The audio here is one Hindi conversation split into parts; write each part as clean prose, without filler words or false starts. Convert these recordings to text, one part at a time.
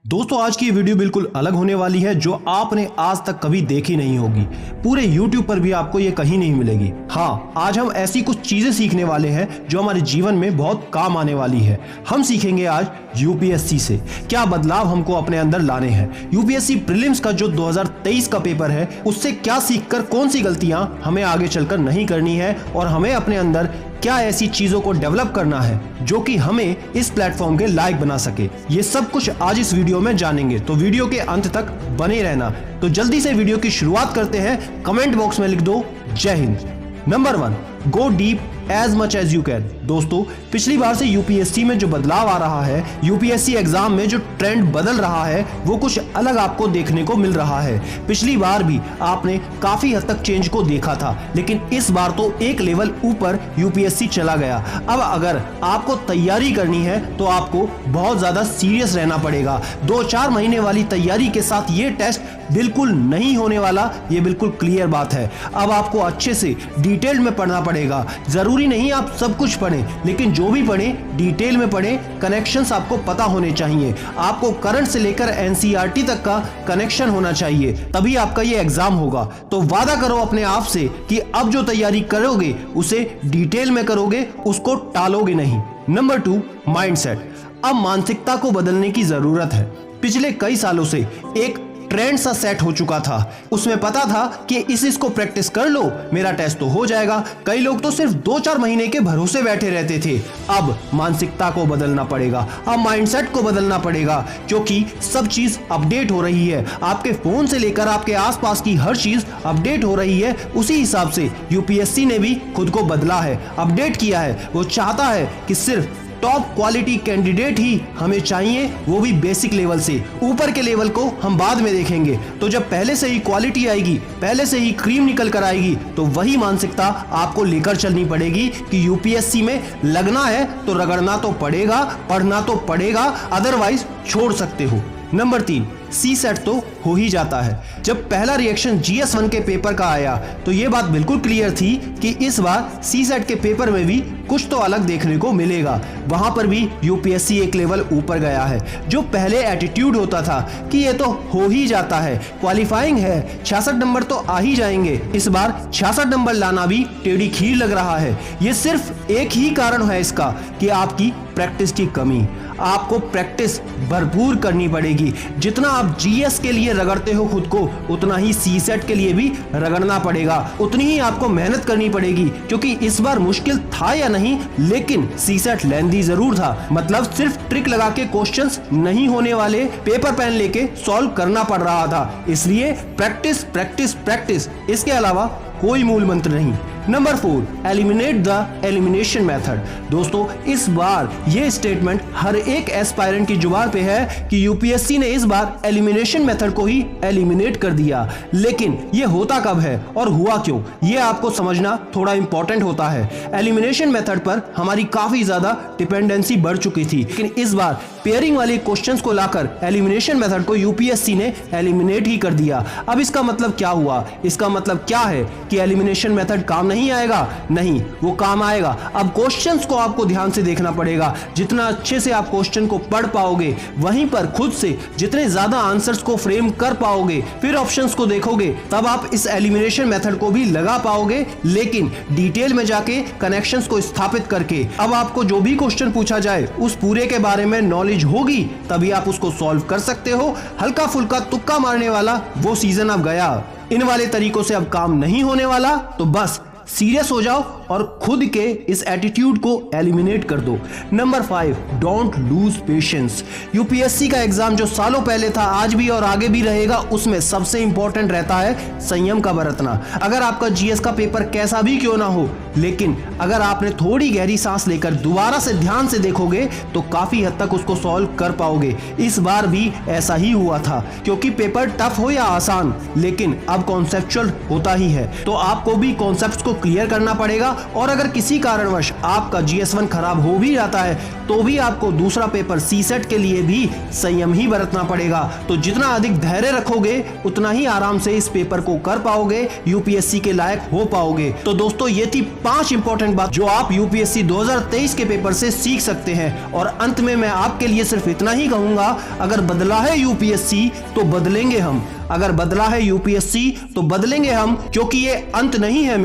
दोस्तों आज की ये वीडियो बिल्कुल अलग होने वाली है जो आपने आज तक कभी देखी नहीं होगी। पूरे YouTube पर भी आपको ये कहीं नहीं मिलेगी। हाँ, आज हम ऐसी कुछ चीजें सीखने वाले हैं जो हमारे जीवन में बहुत काम आने वाली है। हम सीखेंगे आज यूपीएससी से क्या बदलाव हमको अपने अंदर लाने हैं। यूपीएससी प्रीलिम्स का जो 2023 का पेपर है उससे क्या सीखकर कौन सी गलतियां हमें आगे चलकर नहीं करनी है और हमें अपने अंदर क्या ऐसी चीजों को डेवलप करना है जो कि हमें इस प्लेटफॉर्म के लायक बना सके। ये सब कुछ आज इस वीडियो में जानेंगे, तो वीडियो के अंत तक बने रहना। तो जल्दी से वीडियो की शुरुआत करते हैं। कमेंट बॉक्स में लिख दो जय हिंद। Number 1, go deep as much as you can. दोस्तों पिछली बार से यूपीएससी में जो बदलाव आ रहा है, यूपीएससी एग्जाम में जो ट्रेंड बदल रहा है वो कुछ अलग आपको देखने को मिल रहा है। पिछली बार भी आपने काफी हद तक चेंज को देखा था, लेकिन इस बार तो एक लेवल ऊपर यूपीएससी चला गया। अब अगर आपको तैयारी करनी है तो आपको बहुत ज्यादा सीरियस रहना पड़ेगा। 2-4 महीने वाली तैयारी के साथ ये टेस्ट बिल्कुल नहीं होने वाला, ये बिल्कुल क्लियर बात है। अब आपको अच्छे से डिटेल में पढ़ना पड़ेगा। जरूरी नहीं आप सब कुछ पढ़ें, लेकिन जो भी पढ़ें डिटेल में पढ़ें। कनेक्शंस आपको पता होने चाहिए। आपको करंट से लेकर एनसीईआरटी तक का कनेक्शन होना चाहिए, तभी आपका ये एग्जाम होगा। तो वादा करो अपने आप से कि अब जो तैयारी करोगे उसे डिटेल में करोगे, उसको टालोगे नहीं। Number 2, mindset. अब मानसिकता को बदलने की जरूरत है। पिछले कई सालों से एक ट्रेंड सा सेट हो चुका था। उसमें पता था कि इसको प्रैक्टिस कर लो मेरा टेस्ट तो हो जाएगा। कई लोग तो सिर्फ 2-4 महीने के भरोसे बैठे रहते थे। अब मानसिकता को बदलना पड़ेगा, अब माइंडसेट को बदलना पड़ेगा, क्योंकि सब चीज अपडेट हो रही है। आपके फोन से लेकर आपके आसपास की हर चीज अपडेट हो रही है। उसी हिसाब से यूपीएससी ने भी खुद को बदला है, अपडेट किया है। वो चाहता है कि सिर्फ टॉप क्वालिटी कैंडिडेट ही हमें चाहिए, वो भी बेसिक लेवल से। ऊपर के लेवल को हम बाद में देखेंगे। तो जब पहले से ही क्वालिटी आएगी, पहले से ही क्रीम निकल कर आएगी, तो वही मानसिकता आपको लेकर चलनी पड़ेगी कि यूपीएससी में लगना है तो रगड़ना तो पड़ेगा, पढ़ना तो पड़ेगा, अदरवाइज छोड़ सकते हो। नंबर 3, सी सेट तो हो ही जाता है। जब पहला रिएक्शन GS1 के पेपर का आया तो यह बात बिल्कुल क्लियर थी कि इस बार सी सेट के पेपर में भी कुछ तो अलग देखने को मिलेगा। वहां पर भी यूपीएससी एक लेवल ऊपर गया है। जो पहले एटीट्यूड होता था कि ये तो हो ही जाता है, क्वालिफाइंग है, 66 नंबर तो आ ही जाएंगे, इस बार 66 नंबर लाना भी टेढ़ी खीर लग रहा है। ये सिर्फ एक ही कारण है इसका कि आपकी प्रैक्टिस की कमी। आपको प्रैक्टिस भरपूर करनी पड़ेगी। जितना आप जीएस के लिए रगड़ते हो खुद को, उतना ही सी सेट के लिए भी रगड़ना पड़ेगा, उतनी ही आपको मेहनत करनी पड़ेगी। क्योंकि इस बार मुश्किल था या नहीं, लेकिन सी सेट लेंथी जरूर था। मतलब सिर्फ ट्रिक लगा के क्वेश्चंस नहीं होने वाले, पेपर पेन लेके सॉल्व करना पड़ रहा था। इसलिए प्रैक्टिस प्रैक्टिस प्रैक्टिस, इसके अलावा कोई मूल मंत्र नहीं। Number 4, eliminate the elimination method. दोस्तों इस बार ये स्टेटमेंट हर एक एस्पायरेंट की जुबान पे है कि यूपीएससी ने इस बार एलिमिनेशन मेथड को ही एलिमिनेट कर दिया। लेकिन ये होता कब है और हुआ क्यों, ये आपको समझना थोड़ा इंपॉर्टेंट होता है। एलिमिनेशन मेथड पर हमारी काफी ज्यादा डिपेंडेंसी बढ़ चुकी थी, लेकिन इस बार पेयरिंग वाले क्वेश्चंस को लाकर एलिमिनेशन मेथड को यूपीएससी ने एलिमिनेट ही कर दिया। अब इसका मतलब क्या हुआ? इसका मतलब क्या है कि एलिमिनेशन मेथड काम नहीं आएगा? नहीं, वो काम आएगा। अब क्वेश्चंस को आपको ध्यान से देखना पड़ेगा। जितना अच्छे से आप क्वेश्चन को पढ़ पाओगे, वहीं पर खुद से जितने ज्यादा आंसर्स को फ्रेम कर पाओगे, फिर ऑप्शंस को देखोगे, तब आप इस एलिमिनेशन मेथड को भी लगा पाओगे, लेकिन डिटेल में जाके कनेक्शंस को स्थापित करके। अब आपको जो भी क्वेश्चन पूछा जाए उस पूरे के बारे में नॉलेज होगी, तभी आप उसको सॉल्व कर सकते हो। हल्का फुल्का तुक्का मारने वाला वो सीजन अब गया। इन वाले तरीकों से अब काम नहीं होने वाला, तो बस सीरियस हो जाओ और खुद के इस एटीट्यूड को एलिमिनेट कर दो। Number 5, don't lose patience. UPSC का एग्जाम जो सालों पहले था, आज भी और आगे भी रहेगा, उसमें सबसे इंपॉर्टेंट रहता है संयम का बरतना। अगर आपका जीएस का पेपर कैसा भी क्यों ना हो, लेकिन अगर आपने थोड़ी गहरी सांस लेकर दोबारा से ध्यान से देखोगे तो काफी हद तक उसको सॉल्व कर पाओगे। इस बार भी ऐसा ही हुआ था, क्योंकि पेपर टफ हो या आसान, लेकिन अब कॉन्सेप्चुअल होता ही है। तो आपको भी कॉन्सेप्ट्स को क्लियर करना पड़ेगा। और अगर किसी कारणवश आपका GS1 खराब हो भी जाता है तो भी आपको दूसरा पेपर CSET के लिए भी संयम ही बरतना पड़ेगा। तो जितना अधिक धैर्य रखोगे उतना ही आराम से इस पेपर को कर पाओगे, UPSC के लायक हो पाओगे। तो दोस्तों ये थी 5 इंपॉर्टेंट बात जो आप UPSC 2023 के पेपर से सीख सकते हैं। और अंत में मैं आपके लिए सिर्फ इतना ही कहूंगा, अगर बदला है UPSC तो बदलेंगे हम, अगर बदला है UPSC तो बदलेंगे हम, क्योंकि ये अंत नहीं है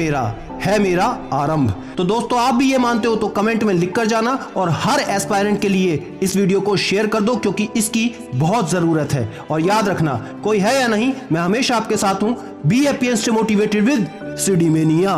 मेरा आरंभ। तो दोस्तों आप भी ये मानते हो तो कमेंट में लिख कर जाना और हर एस्पायरेंट के लिए इस वीडियो को शेयर कर दो, क्योंकि इसकी बहुत जरूरत है। और याद रखना, कोई है या नहीं, मैं हमेशा आपके साथ हूं। Be happy and stay motivated with CD mania.